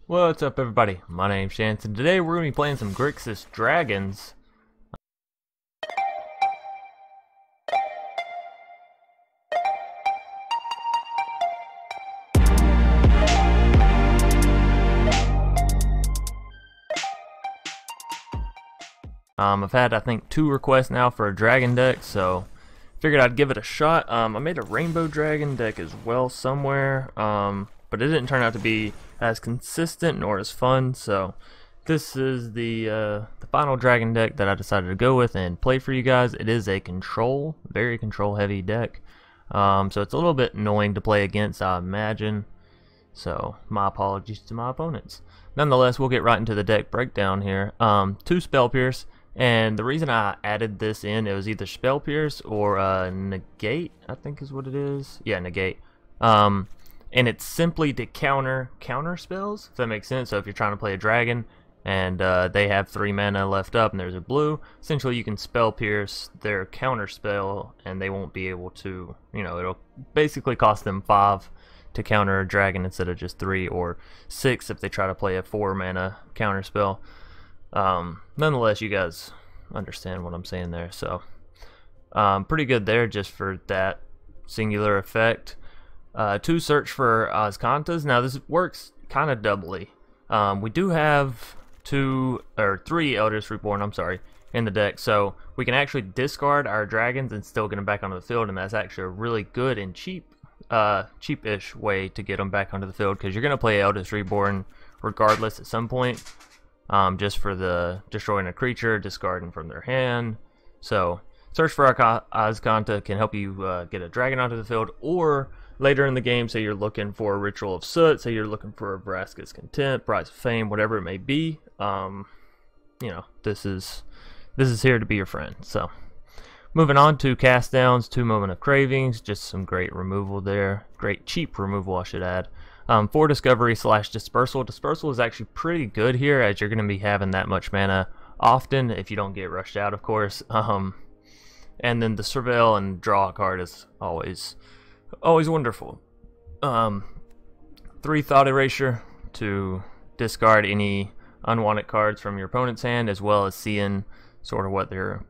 What's up, everybody? My name's Chance, and today we're going to be playing some Grixis Dragons. I've had, I think, 2 requests now for a dragon deck, so figured I'd give it a shot. I made a rainbow dragon deck as well somewhere, but it didn't turn out to be as consistent nor as fun, so this is the final dragon deck that I decided to go with and play for you guys. It is a very control heavy deck, so it's a little bit annoying to play against, I imagine, so my apologies to my opponents. Nonetheless, we'll get right into the deck breakdown here. 2 Spell Pierce, and the reason I added this in, it was either Spell Pierce or Negate, I think is what it is. Yeah, Negate. And it's simply to counter spells, if that makes sense. So if you're trying to play a dragon and they have 3 mana left up and there's a blue, essentially you can Spell Pierce their counter spell and they won't be able to, it'll basically cost them 5 to counter a dragon instead of just 3, or 6 if they try to play a 4 mana counter spell. Nonetheless, you guys understand what I'm saying there, so pretty good there just for that singular effect. 2 Search for Azkantas. Now this works kind of doubly. We do have 3 Eldest Reborn, in the deck, so we can actually discard our dragons and still get them back onto the field, and that's actually a really good and cheapish way to get them back onto the field, because you're going to play Eldest Reborn regardless at some point, just for the destroying a creature, discarding from their hand. So Search for Azkanta can help you get a dragon onto the field, or later in the game, say you're looking for a Ritual of Soot, say you're looking for a Vraska's Contempt, Price of Fame, whatever it may be, this is here to be your friend. So moving on to cast downs, 2 Moment of Cravings, just some great removal there, great cheap removal I should add. 4 Discovery / Dispersal. Dispersal is actually pretty good here, as you're going to be having that much mana often if you don't get rushed out, of course. And then the Surveil and draw a card is always wonderful. 3 Thought Erasure to discard any unwanted cards from your opponent's hand, as well as seeing sort of what their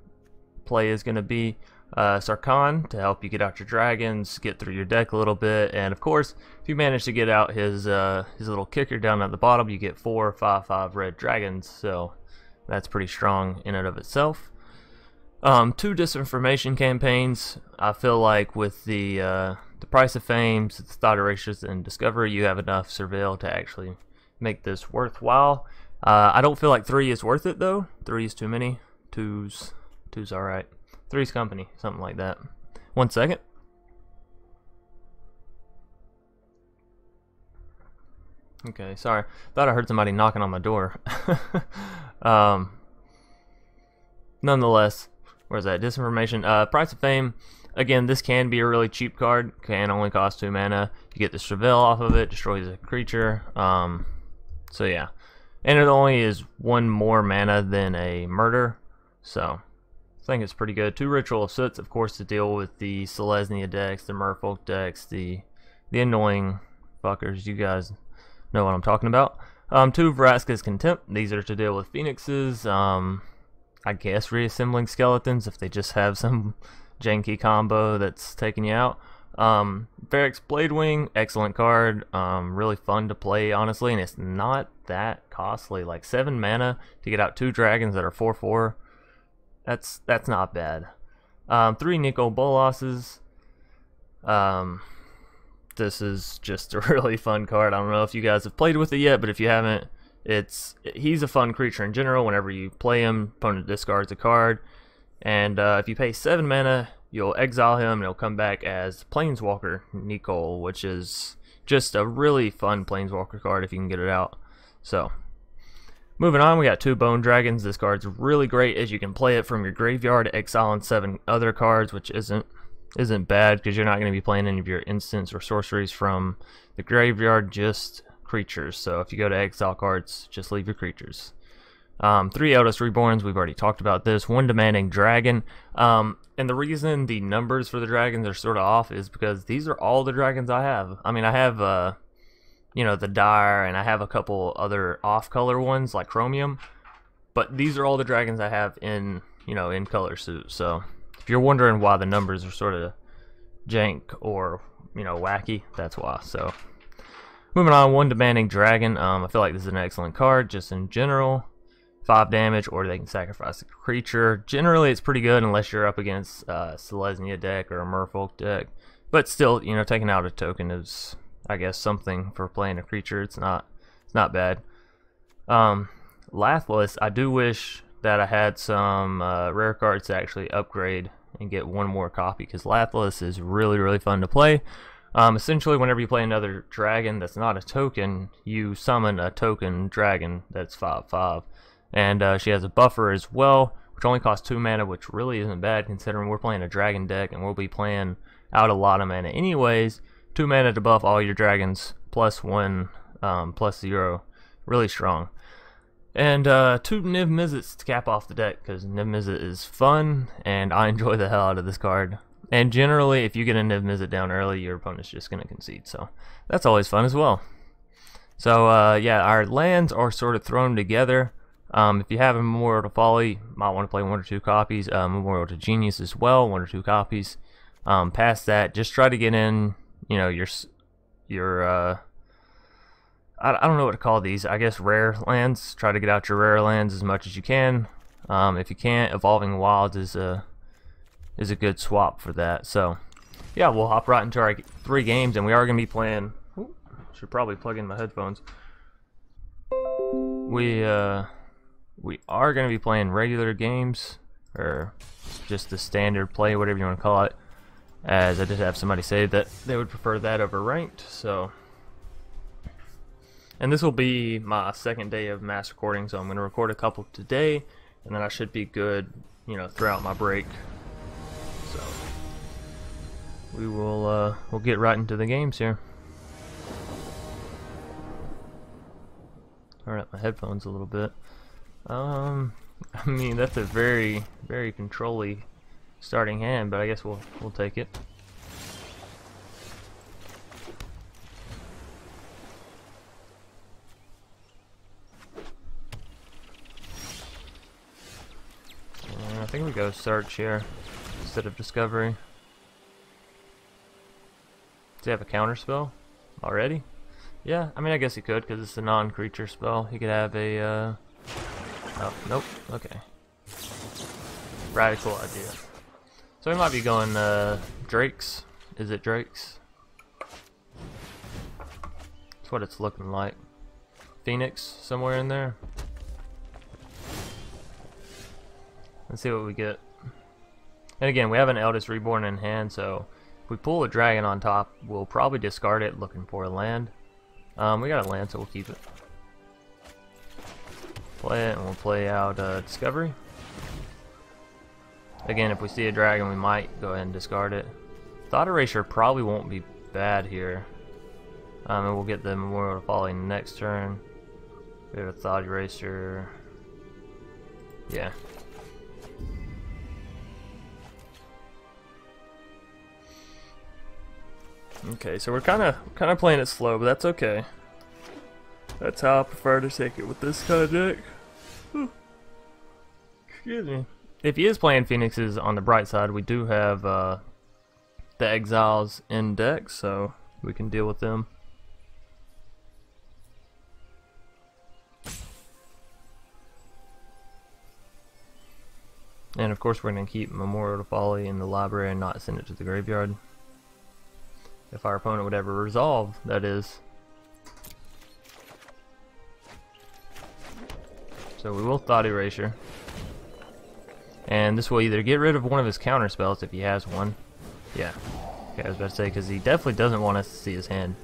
play is going to be. Sarkhan to help you get out your dragons, get through your deck a little bit, and of course, if you manage to get out his little kicker down at the bottom, you get 4 5/5 red dragons, so that's pretty strong in and of itself. 2 Disinformation Campaigns. I feel like with the Price of Fame, Thought Erasures, and Discovery, you have enough Surveil to actually make this worthwhile. I don't feel like 3 is worth it though. 3 is too many. 2's alright. 3's company, something like that. 1 second. Okay, sorry. Thought I heard somebody knocking on my door. Nonetheless, where's that? Disinformation. Price of Fame. Again, this can be a really cheap card. Can only cost 2 mana. You get the Surveil off of it, destroys a creature. So yeah. And it only is 1 more mana than a murder. So I think it's pretty good. 2 Ritual of Soot, of course, to deal with the Selesnya decks, the Merfolk decks, the annoying fuckers. You guys know what I'm talking about. 2 Vraska's Contempt. These are to deal with Phoenixes. I guess reassembling skeletons if they just have some janky combo that's taking you out. Varric's Bladewing, excellent card. Really fun to play, honestly, and it's not that costly. Like 7 mana to get out 2 dragons that are 4/4. That's not bad. 3 Nicol Bolases. This is just a really fun card. I don't know if you guys have played with it yet, but if you haven't, he's a fun creature in general. Whenever you play him, opponent discards a card, and if you pay 7 mana, you'll exile him and he'll come back as Planeswalker Nicol, which is just a really fun Planeswalker card if you can get it out. So moving on, we got 2 Bone Dragons. This card's really great as you can play it from your graveyard, exiling 7 other cards, which isn't bad because you're not going to be playing any of your instants or sorceries from the graveyard, just creatures. So if you go to exile cards, just leave your creatures. 3 Eldest Reborns, we've already talked about this. 1 Demanding Dragon. And the reason the numbers for the dragons are sort of off is because these are all the dragons I have. I mean, I have you know, the Dire, and I have a couple other off-color ones like Chromium. But these are all the dragons I have in, you know, in color suit. So if you're wondering why the numbers are sort of jank or, you know, wacky, that's why. So moving on, 1 demanding dragon. I feel like this is an excellent card just in general. 5 damage, or they can sacrifice a creature. Generally, it's pretty good unless you're up against Selesnya deck or a Merfolk deck. But still, you know, taking out a token is, I guess, something for playing a creature. It's not bad. Lathliss, I do wish that I had some rare cards to actually upgrade and get 1 more copy, because Lathliss is really fun to play. Essentially, whenever you play another dragon that's not a token, you summon a token dragon that's 5/5. And she has a buffer as well, which only costs 2 mana, which really isn't bad considering we're playing a dragon deck and we'll be playing out a lot of mana anyways. 2 mana to buff all your dragons, +1, +0, really strong. And 2 Niv Mizzets to cap off the deck, because Niv Mizzet is fun and I enjoy the hell out of this card. And generally, if you get a Niv Mizzet down early, your opponent's just going to concede, so that's always fun as well. So yeah, our lands are sort of thrown together. If you have a Memorial to Folly, you might want to play 1 or 2 copies. Memorial to Genius as well, 1 or 2 copies. Past that, just try to get in, you know, your I don't know what to call these. I guess rare lands. Try to get out your rare lands as much as you can. If you can't, Evolving Wilds is a good swap for that. So yeah, we'll hop right into our 3 games, and we are going to be playing. Ooh, should probably plug in my headphones. We are going to be playing regular games, or just the standard play, whatever you want to call it, as I did have somebody say that they would prefer that over ranked. So, and this will be my 2nd day of mass recording, so I'm going to record a couple today, and then I should be good, you know, throughout my break. So we will we'll get right into the games here. Turn up my headphones a little bit. I mean, that's a very control-y starting hand, but I guess we'll take it. And I think we go search here instead of discovery. Does he have a counter spell already? Yeah, I mean, I guess he could, because it's a non-creature spell. He could have a oh, nope. Okay. Radical idea. So we might be going Drakes. Is it Drakes? That's what it's looking like. Phoenix somewhere in there. Let's see what we get. And again, we have an Eldest Reborn in hand, so if we pull a dragon on top, we'll probably discard it looking for a land. We got a land, so we'll keep it. Play it, and we'll play out Discovery. Again, if we see a dragon, we might go ahead and discard it. Thought Erasure probably won't be bad here. And we'll get the Memorial to Folly next turn. We have a Thought Erasure. Yeah. Okay, so we're kind of playing it slow, but that's okay. That's how I prefer to take it with this kind of deck. Excuse me. If he is playing Phoenixes on the bright side, we do have the Exiles in deck, so we can deal with them. And of course we're going to keep Memorial to Folly in the library and not send it to the graveyard. If our opponent would ever resolve, that is. So we will Thought Erasure. And this will either get rid of one of his counter spells if he has one. Yeah. Okay, I was about to say, because he definitely doesn't want us to see his hand.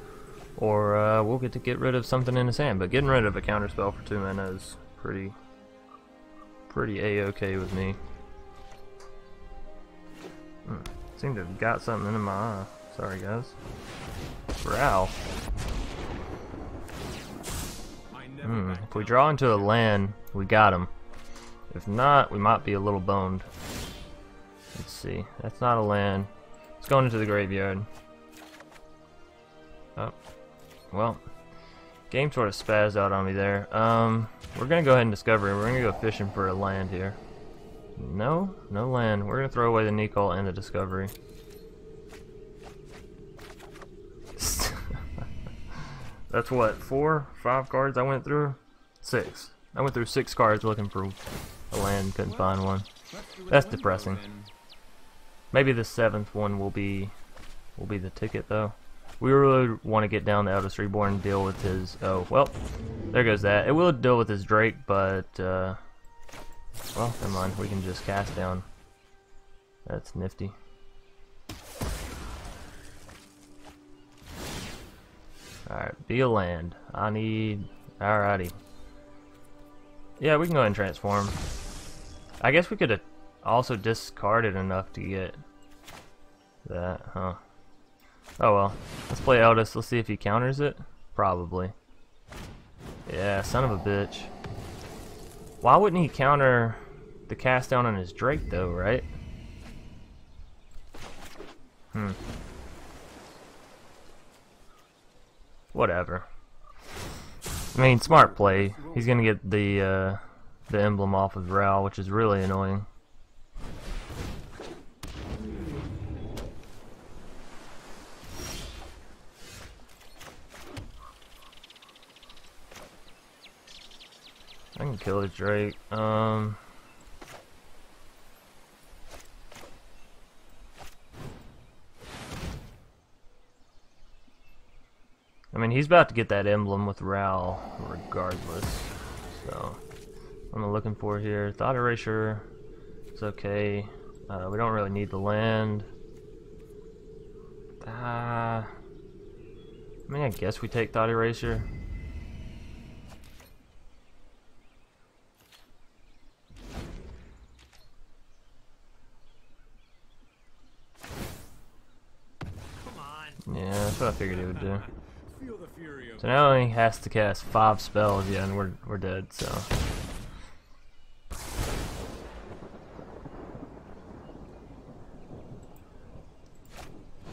Or we'll get to get rid of something in his hand. But getting rid of a counter spell for 2 mana is pretty A-okay with me. Seem to have got something in my eye. Sorry guys. Growl. If we draw into a land, we got him. If not, we might be a little boned. Let's see. That's not a land. It's going into the graveyard. Oh. Well, Game sort of spazzed out on me there. We're gonna go ahead and discover it. We're gonna go fishing for a land here. No land. We're gonna throw away the Nicol and the discovery. That's what, 4, 5 cards I went through? 6. I went through 6 cards looking for a land, couldn't find one. That's depressing. Maybe the 7th one will be the ticket though. We really want to get down the Eldest Reborn and deal with his. Oh well, there goes that. It will deal with his Drake, but well, never mind. We can just cast down. That's nifty. Alright, be a land. I need. Alrighty. Yeah, we can go ahead and transform. I guess we could have also discarded enough to get that, huh? Oh well. Let's play Eldest. Let's see if he counters it. Probably. Yeah, son of a bitch. Why wouldn't he counter the cast down on his Drake though, right? Whatever. I mean, smart play. He's gonna get the emblem off of Ral, which is really annoying. I can kill his Drake. I mean, he's about to get that emblem with Ral regardless. So, what am I looking for here? Thought Erasure. It's okay. We don't really need the land. I mean, I guess we take Thought Erasure. Yeah, that's what I figured he would do. So now he has to cast 5 spells, yeah, and we're dead, so.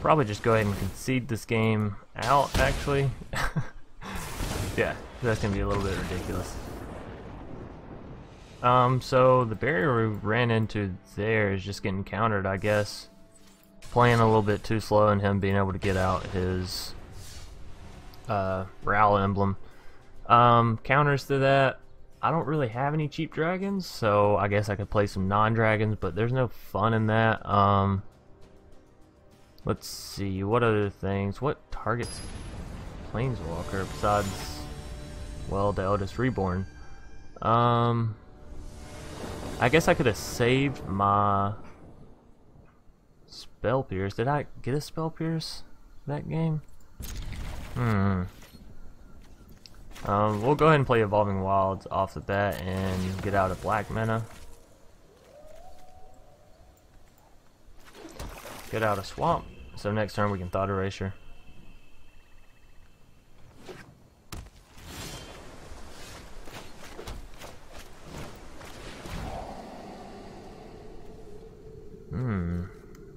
Probably just go ahead and concede this game out, actually. Yeah, that's gonna be a little bit ridiculous. So the barrier we ran into there is just getting countered, I guess. Playing a little bit too slow and him being able to get out his Ral emblem. Counters to that, I don't really have any cheap dragons, so I guess I could play some non-dragons, but there's no fun in that. Let's see, what other things? What targets Planeswalker besides, well, the Eldest Reborn? I guess I could have saved my Spell Pierce. Did I get a Spell Pierce that game? We'll go ahead and play Evolving Wilds off the bat and get out of black mana. Get out of Swamp. So next turn we can Thought Erasure.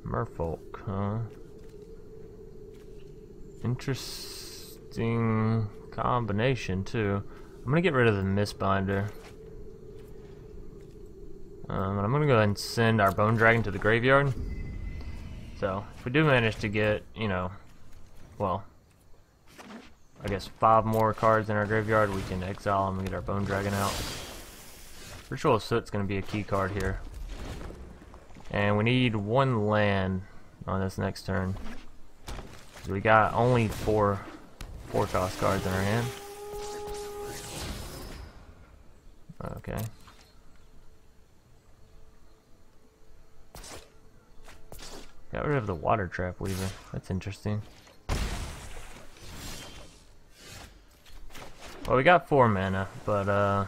Merfolk, huh? Interesting combination too. I'm gonna get rid of the Mistbinder. And I'm gonna go ahead and send our Bone Dragon to the graveyard. So if we do manage to get, you know, well, I guess 5 more cards in our graveyard, we can exile them and get our Bone Dragon out. Ritual of Soot's gonna be a key card here. And we need 1 land on this next turn. We got only 4 cost cards in our hand. Okay. Got rid of the Water Trap Weaver. That's interesting. Well, we got 4 mana, but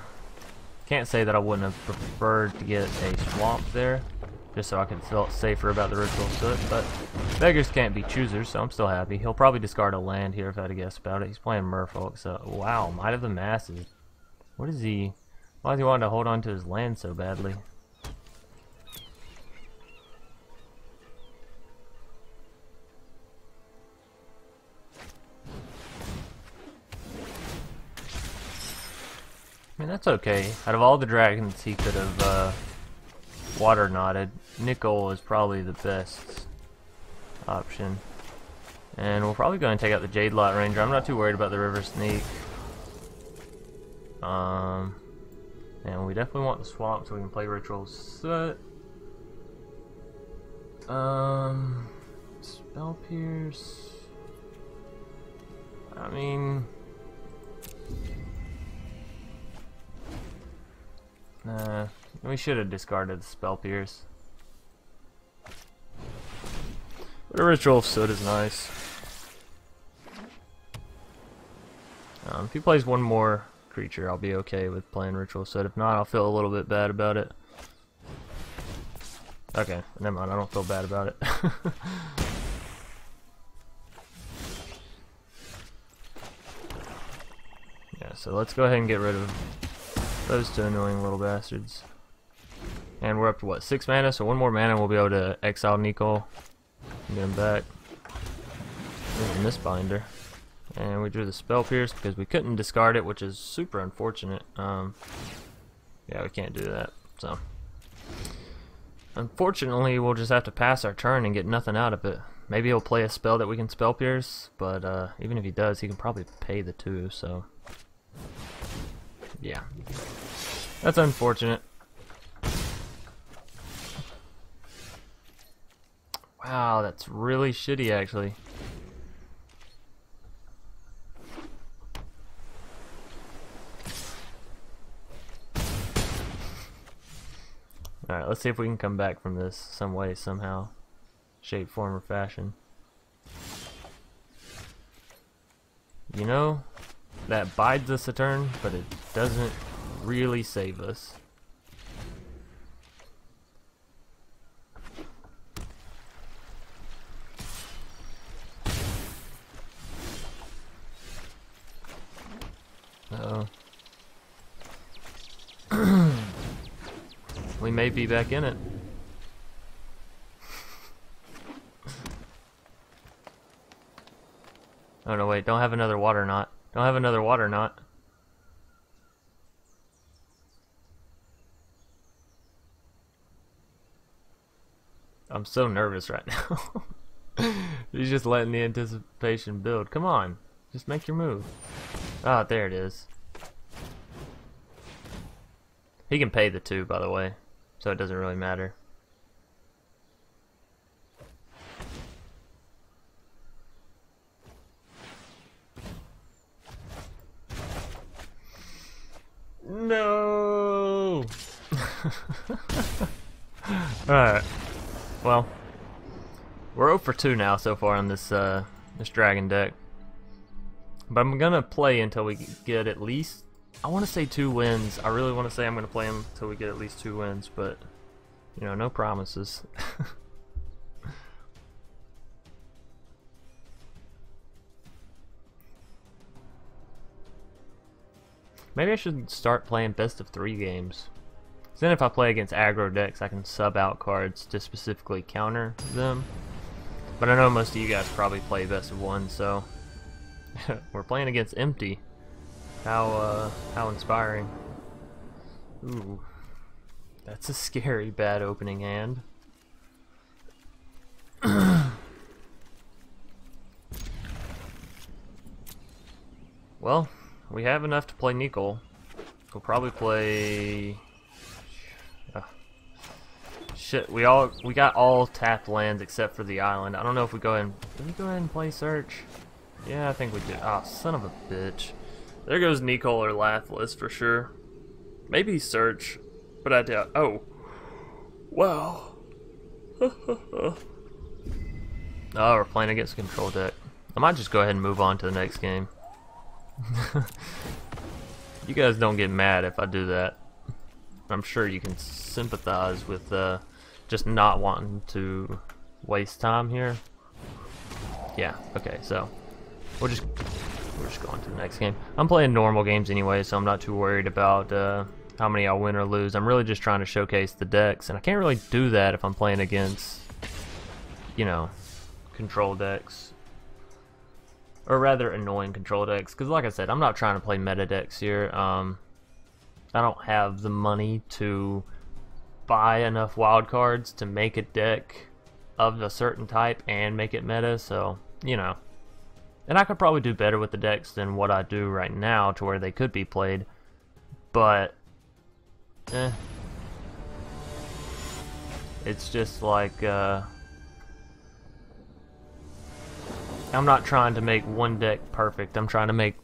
can't say that I wouldn't have preferred to get a swamp there, just so I could feel safer about the Ritual of Soot, but beggars can't be choosers, so I'm still happy. He'll probably discard a land here if I had to guess about it. He's playing Merfolk, so wow, Might of the Masses. What is he? Why does he want to hold on to his land so badly? I mean, that's okay. Out of all the dragons he could have water knotted, Nicol is probably the best option. And we're probably going to take out the Jade Lot Ranger. I'm not too worried about the River Sneak. And we definitely want the swamp so we can play Ritual of Soot. Spell Pierce. I mean, we should have discarded the Spell Pierce. But a Ritual of Soot is nice. If he plays one more creature, I'll be okay with playing Ritual of Soot. If not, I'll feel a little bit bad about it. Okay, never mind, I don't feel bad about it. Yeah, so let's go ahead and get rid of those two annoying little bastards. And we're up to what, 6 mana, so 1 more mana and we'll be able to exile Nicol and get him back. In this binder. And we drew the Spell Pierce because we couldn't discard it, which is super unfortunate. Yeah, we can't do that, so. Unfortunately, we'll just have to pass our turn and get nothing out of it. Maybe he'll play a spell that we can Spell Pierce, but even if he does, he can probably pay the 2, so. Yeah. That's unfortunate. Wow, that's really shitty, actually. Alright, let's see if we can come back from this some way, somehow. Shape, form, or fashion. You know, that bides us a turn, but it doesn't really save us. Uh-oh. We may be back in it. Oh no, wait, don't have another water knot. Don't have another water knot. I'm so nervous right now. He's just letting the anticipation build. Come on, just make your move. Ah, there it is. He can pay the 2, by the way, so it doesn't really matter. No. Alright. Well, we're 0 for 2 now so far on this this dragon deck. But I'm gonna play until we get at least, I want to say 2 wins. I really want to say I'm gonna play him until we get at least 2 wins, but you know, no promises. Maybe I should start playing best of 3 games. Then if I play against aggro decks, I can sub out cards to specifically counter them. But I know most of you guys probably play best of 1, so we're playing against empty. How inspiring. Ooh, that's a scary bad opening hand. Well, we have enough to play Nicol. We'll probably play. Shit, we got all tapped lands except for the island. I don't know if we go ahead and did we go ahead and play Search? Yeah, I think we did. Ah, son of a bitch. There goes Nicol or Lathliss for sure. Maybe Search, but I doubt. Oh, wow. Oh, we're playing against a control deck. I might just go ahead and move on to the next game. You guys don't get mad if I do that. I'm sure you can sympathize with just not wanting to waste time here. Yeah, okay, so we're just going to the next game. I'm playing normal games anyway, so I'm not too worried about how many I'll win or lose. I'm really just trying to showcase the decks, and I can't really do that if I'm playing against, you know, control decks. Or rather annoying control decks, because like I said, I'm not trying to play meta decks here. I don't have the money to buy enough wild cards to make a deck of a certain type and make it meta, so, you know. And I could probably do better with the decks than what I do right now to where they could be played, but, it's just like, I'm not trying to make one deck perfect, I'm trying to make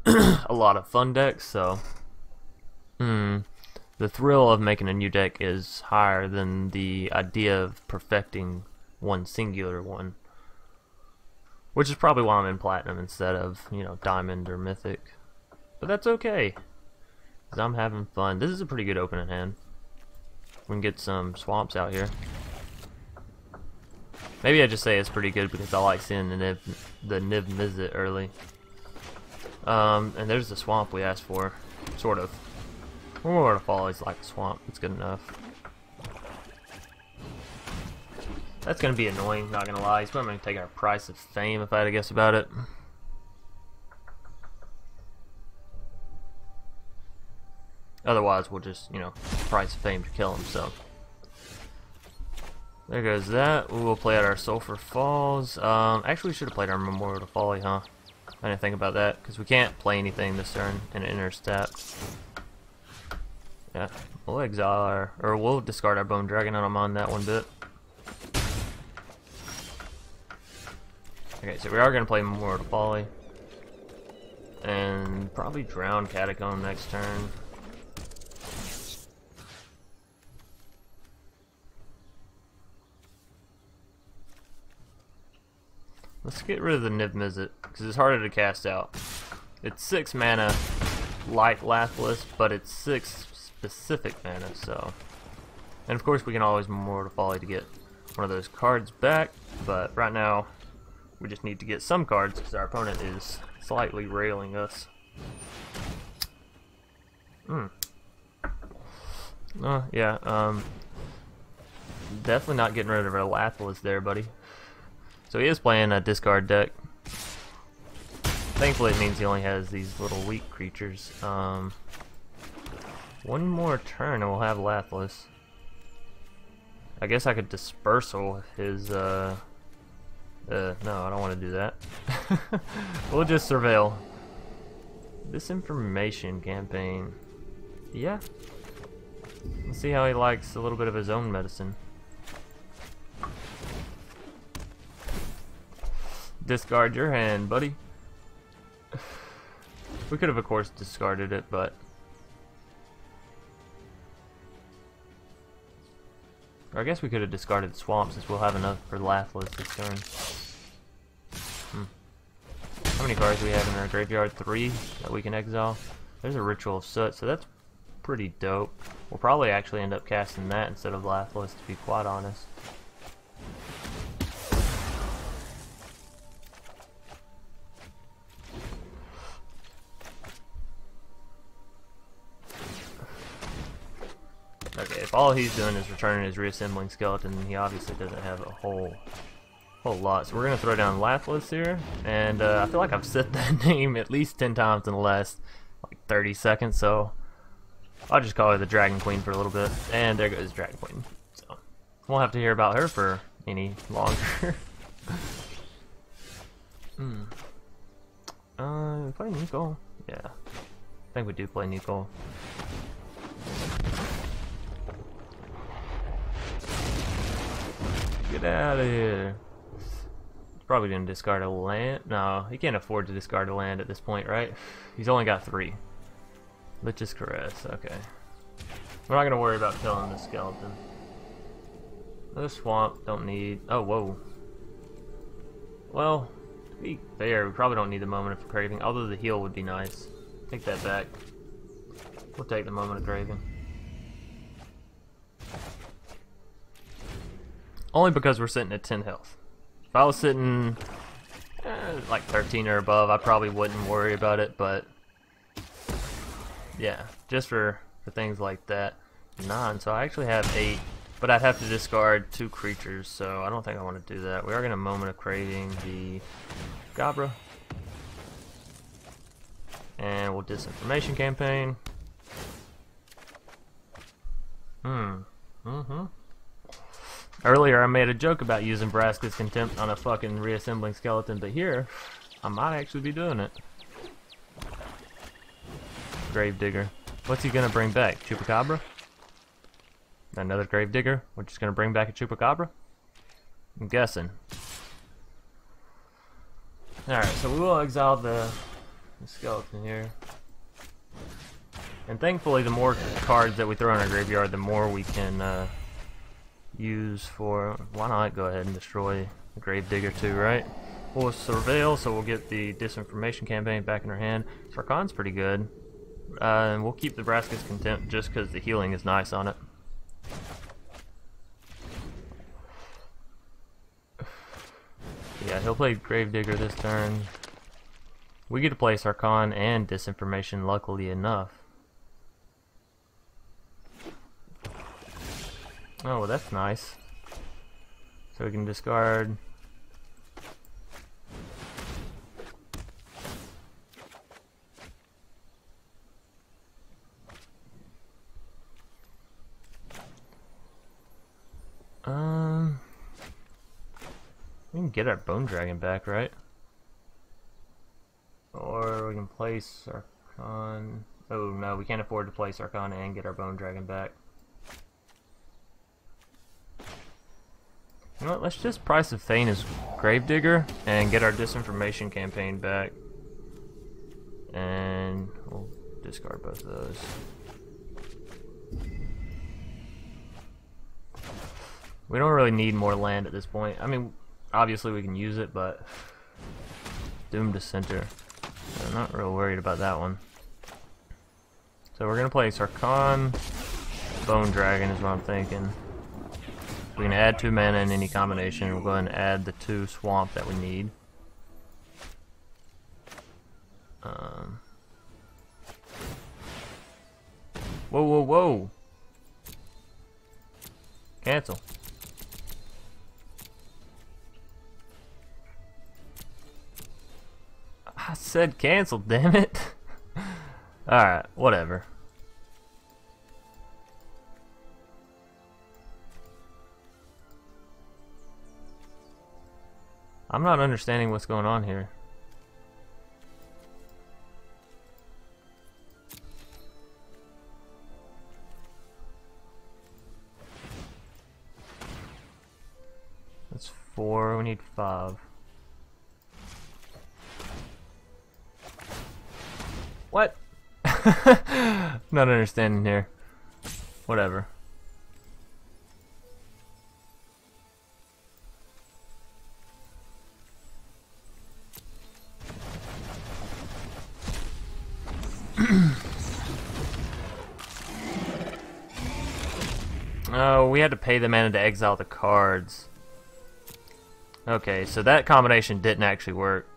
a lot of fun decks, so, the thrill of making a new deck is higher than the idea of perfecting one singular one. Which is probably why I'm in Platinum instead of, you know, Diamond or Mythic. But that's okay, because I'm having fun. This is a pretty good opening hand. We can get some swamps out here. Maybe I just say it's pretty good because I like seeing the Niv Mizzet early. And there's the swamp we asked for, sort of. Moment of Fall is like a swamp. It's good enough. That's gonna be annoying, not gonna lie. He's probably gonna take our price of fame if I had to guess about it. Otherwise, we'll just, you know, price of fame to kill him, so. There goes that. We'll play out our Sulfur Falls. Actually, we should have played our Memorial to Folly, huh? I didn't think about that, because we can't play anything this turn in an inner step. Yeah, we'll exile our, or we'll discard our Bone Dragon. I don't mind that one bit. Okay, so we are going to play Memorial to Folly. And probably Drown Catacomb next turn. Let's get rid of the Niv Mizzet, because it's harder to cast out. It's 6 mana like Lathliss, but it's 6 specific mana, so. And of course we can always Memorial to Folly to get one of those cards back, but right now we just need to get some cards because our opponent is slightly railing us. Yeah, definitely not getting rid of our Lathliss there, buddy. So he is playing a discard deck. Thankfully it means he only has these little weak creatures. One more turn and we'll have Lathliss. I guess I could Dispersal his, no, I don't want to do that. We'll just Surveil. Disinformation Campaign. Yeah. Let's see how he likes a little bit of his own medicine. Discard your hand, buddy. We could have, of course, discarded it, but or I guess we could have discarded Swamp since we'll have enough for Lathliss this turn. How many cards do we have in our graveyard? 3 that we can exile. There's a Ritual of Soot, so that's pretty dope. We'll probably actually end up casting that instead of Lathliss, to be quite honest. Okay, if all he's doing is returning his reassembling skeleton, he obviously doesn't have a whole lot. So we're gonna throw down Lathliss here, and I feel like I've said that name at least 10 times in the last like 30 seconds. So I'll just call her the Dragon Queen for a little bit, and there goes Dragon Queen. So won't have to hear about her for any longer. We play Nicol. Yeah, I think we do play Nicol. Get out of here. He's probably gonna discard a land. No, he can't afford to discard a land at this point, right? He's only got 3. Lich's Caress, okay. We're not gonna worry about killing the skeleton. The swamp, don't need. Oh, whoa. Well, to be fair, we probably don't need the Moment of Craving, although the heal would be nice. Take that back. We'll take the Moment of Craving. Only because we're sitting at 10 health. If I was sitting like 13 or above, I probably wouldn't worry about it, but yeah, just for things like that. 9, so I actually have 8, but I'd have to discard 2 creatures, so I don't think I want to do that. We are going to Moment of Craving the Gabra, and we'll Disinformation Campaign. Earlier I made a joke about using Vraska's Contempt on a fucking reassembling skeleton, but here, I might actually be doing it. Gravedigger. What's he gonna bring back? Chupacabra? Another Gravedigger? We're just gonna bring back a Chupacabra? I'm guessing. Alright, so we will exile the skeleton here. And thankfully the more cards that we throw in our graveyard, the more we can use for... Why not go ahead and destroy the Gravedigger too, right? We'll Surveil, so we'll get the Disinformation Campaign back in our hand. Sarkhan's pretty good. And we'll keep the Vraska's Contempt just because the healing is nice on it. Yeah, he'll play Gravedigger this turn. We get to play Sarkhan and Disinformation, luckily enough. Oh, well, that's nice. So we can discard... We can get our Bone Dragon back, right? Or we can play Sarkhan... Oh no, we can't afford to play Sarkhan and get our Bone Dragon back. You know what, let's just Price of Fane as Gravedigger and get our Disinformation Campaign back. And we'll discard both of those. We don't really need more land at this point. I mean, obviously we can use it, but Doom to Center. So I'm not real worried about that one. So we're gonna play Sarkhan, Bone Dragon is what I'm thinking. We can add 2 mana in any combination. We'll go ahead and add the 2 swamp that we need. Whoa, whoa, whoa! Cancel. I said cancel, damn it. Alright, whatever. I'm not understanding what's going on here. That's 4, we need 5. What? Not understanding here. Whatever. Oh, we had to pay the mana to exile the cards. Okay, so that combination didn't actually work.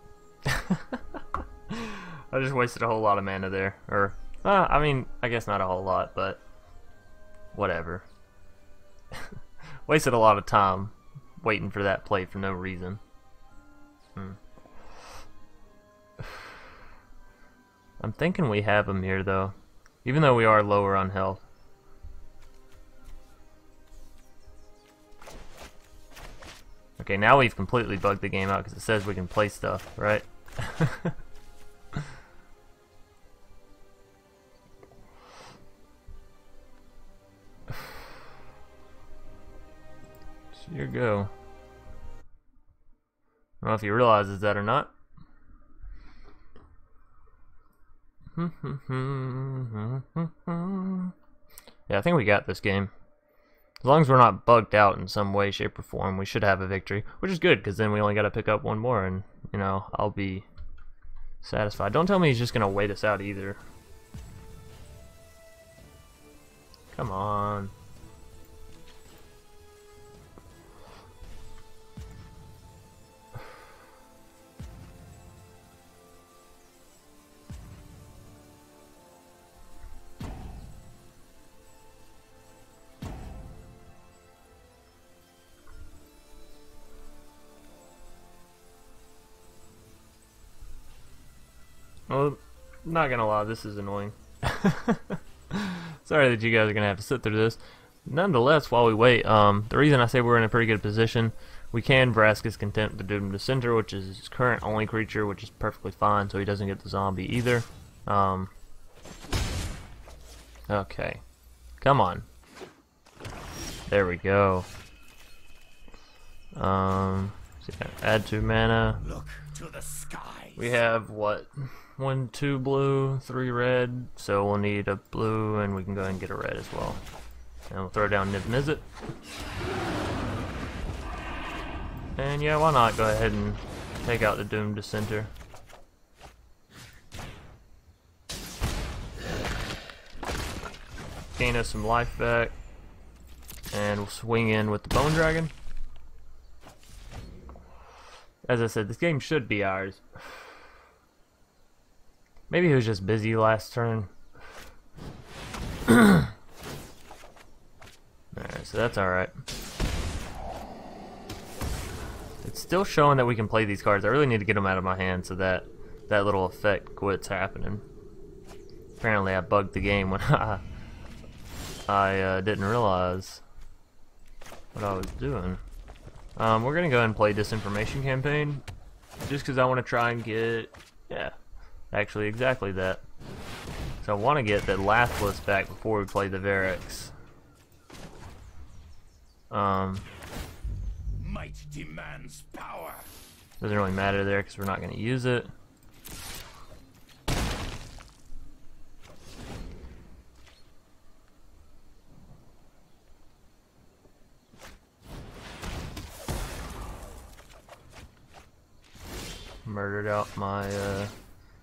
I just wasted a whole lot of mana there. Or, I mean, I guess not a whole lot, but whatever. Wasted a lot of time waiting for that play for no reason. I'm thinking we have him here, though. Even though we are lower on health. Okay, now we've completely bugged the game out because it says we can play stuff, right? So here you go. I don't know if he realizes that or not. Yeah, I think we got this game. As long as we're not bugged out in some way, shape, or form, we should have a victory. Which is good, because then we only got to pick up one more, and, you know, I'll be satisfied. Don't tell me he's just going to wait us out either. Come on. Well, not gonna lie, this is annoying. Sorry that you guys are gonna have to sit through this. nonetheless, while we wait, the reason I say we're in a pretty good position, we can Vraska's Contempt the Doom to Center, which is his current only creature, which is perfectly fine, so he doesn't get the zombie either. Okay. Come on. There we go. So add 2 mana. Look to the skies. We have what? 1, 2 blue, 3 red, so we'll need a blue, and we can go ahead and get a red as well. And we'll throw down Niv Mizzet. And yeah, why not go ahead and take out the Doom Dissenter. Gain us some life back. And we'll swing in with the Bone Dragon. As I said, this game should be ours. Maybe he was just busy last turn. Alright, so that's alright. It's still showing that we can play these cards. I really need to get them out of my hand so that that little effect quits happening. Apparently I bugged the game when I didn't realize what I was doing. We're gonna go ahead and play Disinformation Campaign just because I want to try and get, yeah, actually exactly that. So I want to get that Lathliss back before we play the Varix. Might demands power. Doesn't really matter there because we're not going to use it. Murdered out my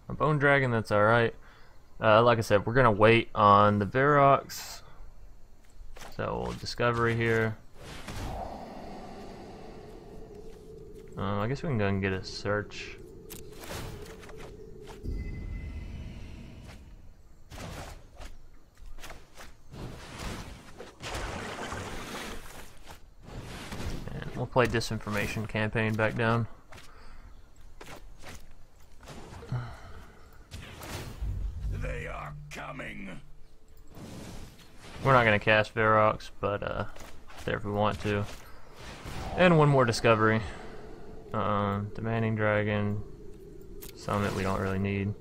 Bone Dragon, that's alright. Like I said, we're going to wait on the Varrox. So, Discovery here. I guess we can go and get a search. And we'll play Disinformation Campaign back down. They are coming. We're not going to cast Varrox, but there if we want to. And one more Discovery. Demanding Dragon. Summit we don't really need.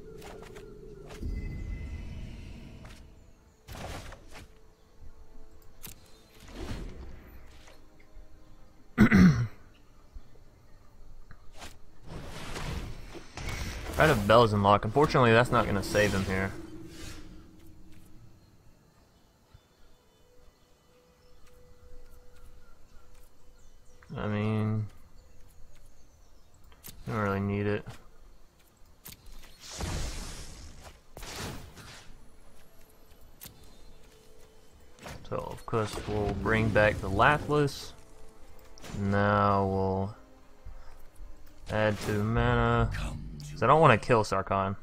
Right of Bells and Lock. Unfortunately, that's not going to save him here. I mean, don't really need it. So of course we'll bring back the Lathliss. Now we'll add 2 mana. Because I don't want to kill Sarkhan.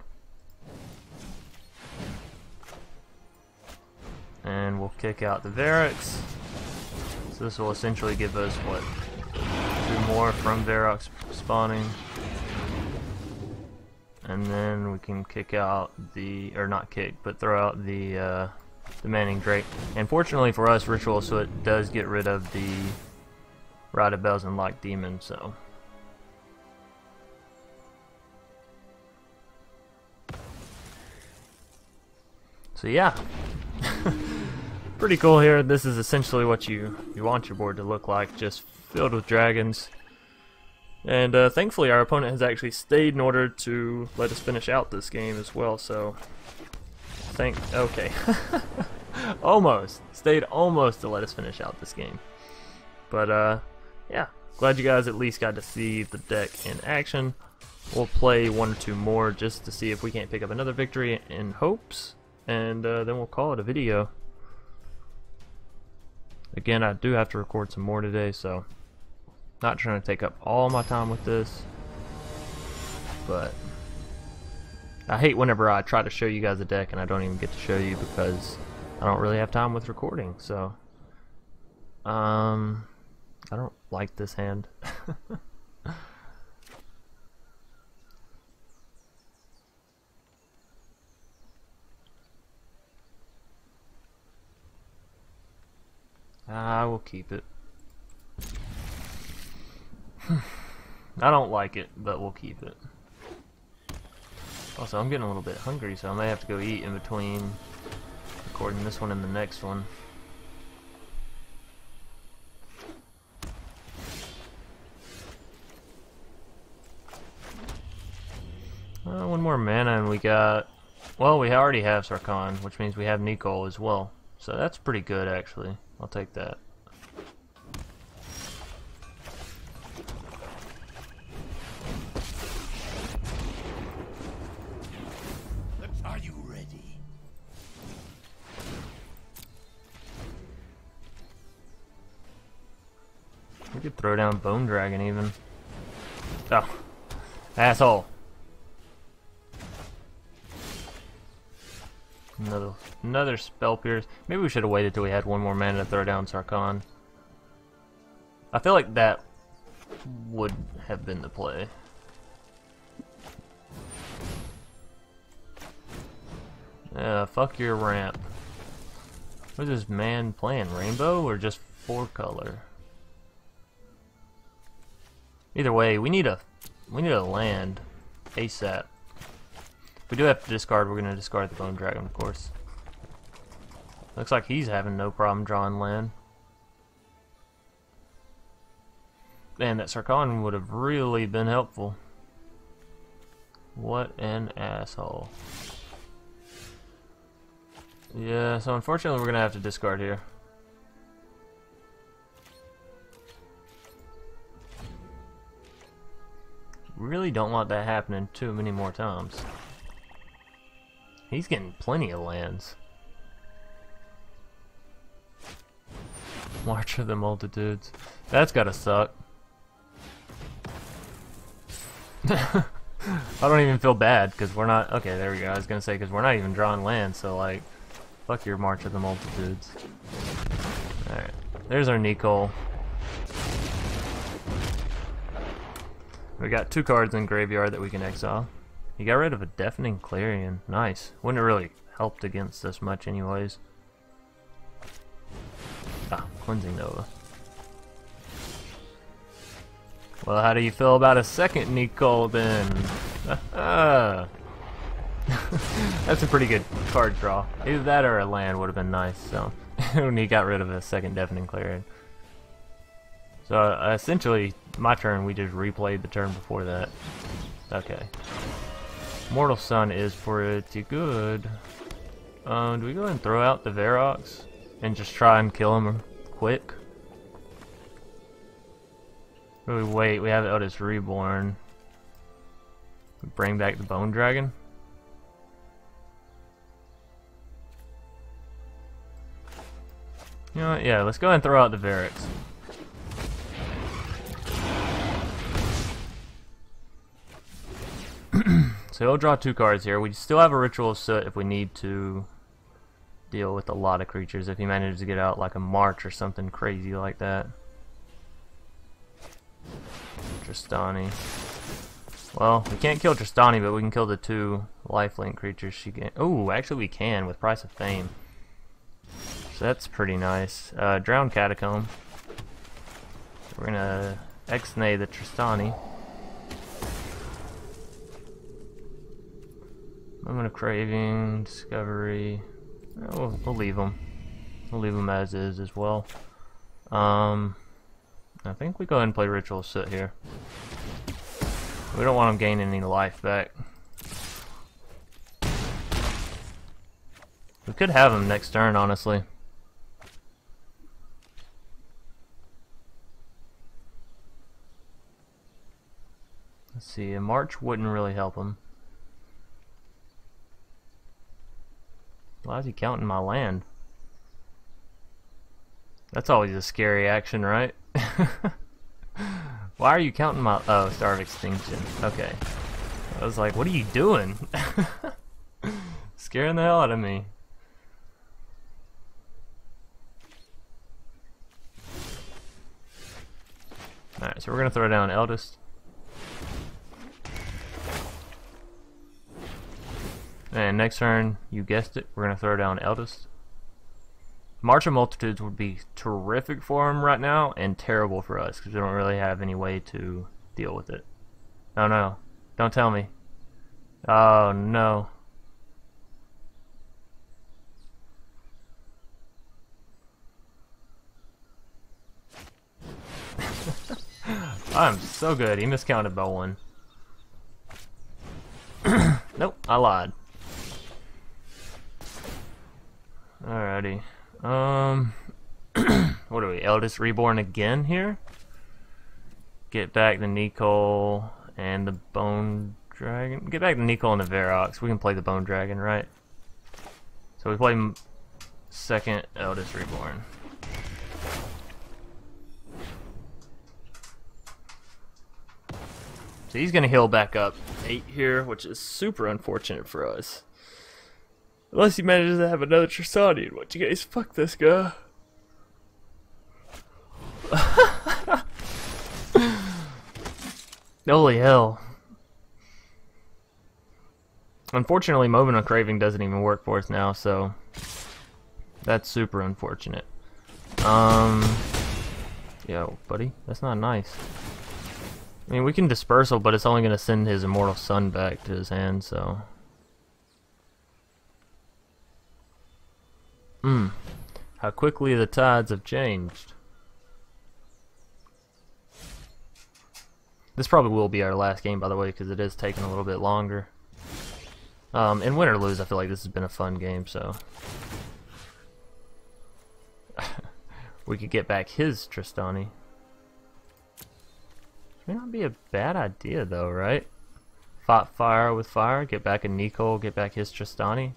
And we'll kick out the Varrox. So this will essentially give us what? 2 more from Varrox spawning. And then we can kick out the, or not kick, but throw out the Demanding Drake. And fortunately for us, Ritual of Soot does get rid of the Rite of Bells and Lock Demon, so. So yeah. Pretty cool here. This is essentially what you want your board to look like, just filled with dragons. And thankfully our opponent has actually stayed in order to let us finish out this game as well, so okay. Almost. Stayed almost to let us finish out this game. But yeah, glad you guys at least got to see the deck in action. We'll play 1 or 2 more just to see if we can't pick up another victory in hopes, and then we'll call it a video. Again, I do have to record some more today, so not trying to take up all my time with this, but I hate whenever I try to show you guys a deck and I don't even get to show you because I don't really have time with recording. So I don't like this hand. I will keep it. I don't like it, but we'll keep it. Also, I'm getting a little bit hungry, so I may have to go eat in between recording this one and the next one. One more mana and we got... Well, we already have Sarkhan, which means we have Nicol as well. So that's pretty good, actually. I'll take that. Are you ready? We could throw down Bone Dragon even. Oh. Asshole. Another Spell Pierce. Maybe we should have waited till we had one more mana to throw down Sarkhan. I feel like that would have been the play. Fuck your ramp. What is this man playing? Rainbow or just 4-color? Either way, we need a land ASAP. If we do have to discard, we're gonna discard the Bone Dragon, of course. Looks like he's having no problem drawing land. Man, that Sarkhan would have really been helpful. What an asshole. Yeah, so unfortunately we're gonna have to discard here. Really don't want that happening too many more times. He's getting plenty of lands. March of the Multitudes. That's gotta suck. I don't even feel bad because we're not. Okay, there we go. I was gonna say because we're not even drawing land, so like, fuck your March of the Multitudes. Alright, there's our Nicol. We got 2 cards in graveyard that we can exile. He got rid of a Deafening Clarion. Nice. Wouldn't have really helped against us much anyways. Ah, Cleansing Nova. Well, how do you feel about a second Nicol then? That's a pretty good card draw. Either that or a land would have been nice, so when he got rid of a second Deafening Clarion. So essentially, my turn, we just replayed the turn before that. Okay. Mortal Sun is pretty good. Do we go ahead and throw out the Varrox and just try and kill him quick? Or we wait, we have Eldest Reborn. Bring back the Bone Dragon. You know what, yeah, let's go ahead and throw out the Varrox. So he'll draw 2 cards here. We still have a Ritual of Soot if we need to deal with a lot of creatures. If he manages to get out like a March or something crazy like that. Tristani. Well, we can't kill Tristani, but we can kill the 2 lifelink creatures she can. Oh, actually we can with Price of Fame. So that's pretty nice. Drowned Catacomb. We're gonna X-nay the Tristani. Moment of Craving, Discovery. We'll leave them. We'll leave them as is as well. I think we go ahead and play Ritual of Soot here. We don't want them gaining any life back. We could have him next turn, honestly. Let's see, a March wouldn't really help him. Why is he counting my land? That's always a scary action, right? Why are you counting my... Oh, Star of Extinction. Okay. I was like, what are you doing? Scaring the hell out of me. Alright, so we're gonna throw down Eldest. And next turn, you guessed it, we're going to throw down Eldest. March of Multitudes would be terrific for him right now, and terrible for us, because we don't really have any way to deal with it. Oh no. Don't tell me. Oh no. I'm so good. He miscounted by 1. Nope, I lied. Alrighty. What are we? Eldest Reborn again here? Get back the Nicol and the Bone Dragon. Get back the Nicol and the Varrox. We can play the Bone Dragon, right? So we play second Eldest Reborn. So he's going to heal back up 8 here, which is super unfortunate for us. Unless he manages to have another Tristani, in which case, fuck this guy. Holy hell. Unfortunately, Moment of Craving doesn't even work for us now, so that's super unfortunate. Yo, buddy, that's not nice. I mean, we can Dispersal, but it's only going to send his Immortal Sun back to his hand, so... How quickly the tides have changed. This probably will be our last game, by the way, because it is taking a little bit longer. And win or lose, I feel like this has been a fun game, so... we could get back his Tristani. May not be a bad idea, though, right? Fight fire with fire, get back a Nicol, get back his Tristani.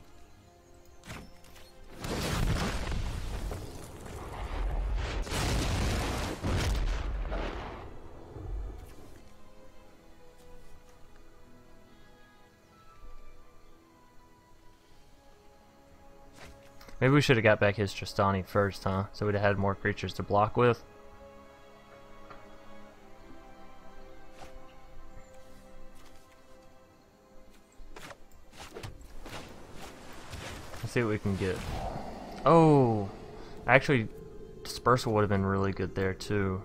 Maybe we should have got back his Tristani first, huh? So we'd have had more creatures to block with. Let's see what we can get. Oh! Actually, Dispersal would have been really good there, too.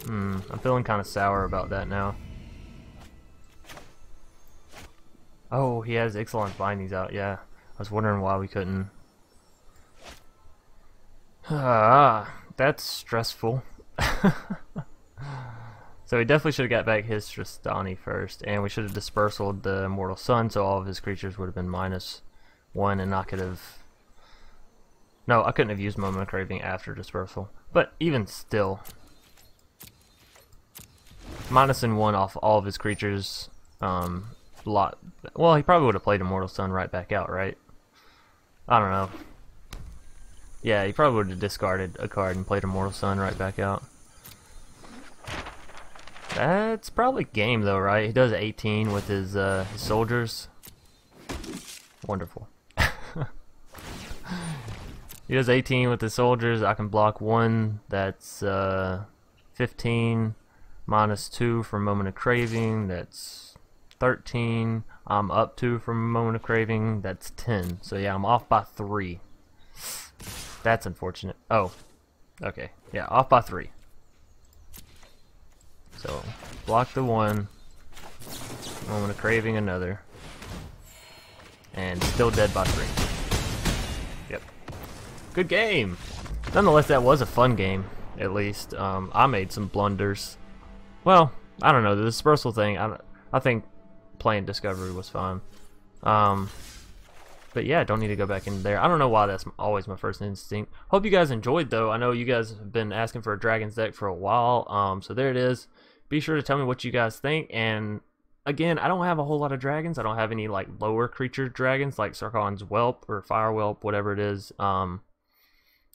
I'm feeling kind of sour about that now. Oh, he has Ixalan's Bindings out, yeah. I was wondering why we couldn't. That's stressful. So we definitely should have got back his Tristani first, and we should have Dispersaled the Immortal Sun, so all of his creatures would have been -1, and I could have... No, I couldn't have used Moment of Craving after Dispersal. But even still... -1 off all of his creatures, well, he probably would have played Immortal Sun right back out, right? I don't know. Yeah, he probably would have discarded a card and played Immortal Sun right back out. That's probably game, though, right? He does 18 with his soldiers. Wonderful. He does 18 with his soldiers. I can block 1. That's 15 -2 from Moment of Craving. That's 13. I'm up 2 from Moment of Craving. That's 10. So yeah, I'm off by 3. That's unfortunate. Oh, okay. Yeah, off by 3. So block the 1. Moment of Craving another. And still dead by 3. Yep. Good game. Nonetheless, that was a fun game. At least I made some blunders. Well, I don't know. The Dispersal thing. I think playing Discovery was fun. But yeah, don't need to go back in there. I don't know why that's always my first instinct. Hope you guys enjoyed, though. I know you guys have been asking for a Dragons deck for a while. So there it is. Be sure to tell me what you guys think. And again, I don't have a whole lot of dragons. I don't have any like lower creature dragons like Sarkhan's Whelp or Fire Whelp, whatever it is.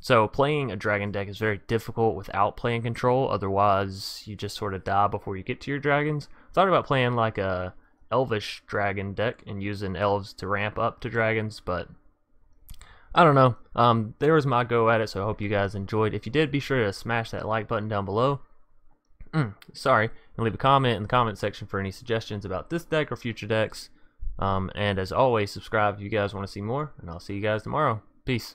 So playing a dragon deck is very difficult without playing control. Otherwise, you just sort of die before you get to your dragons. Thought about playing like a elvish dragon deck and using elves to ramp up to dragons, but I don't know. There was my go at it, so I hope you guys enjoyed. If you did, be sure to smash that like button down below. Sorry, and leave a comment in the comment section for any suggestions about this deck or future decks. And as always, subscribe if you guys want to see more, and I'll see you guys tomorrow. Peace.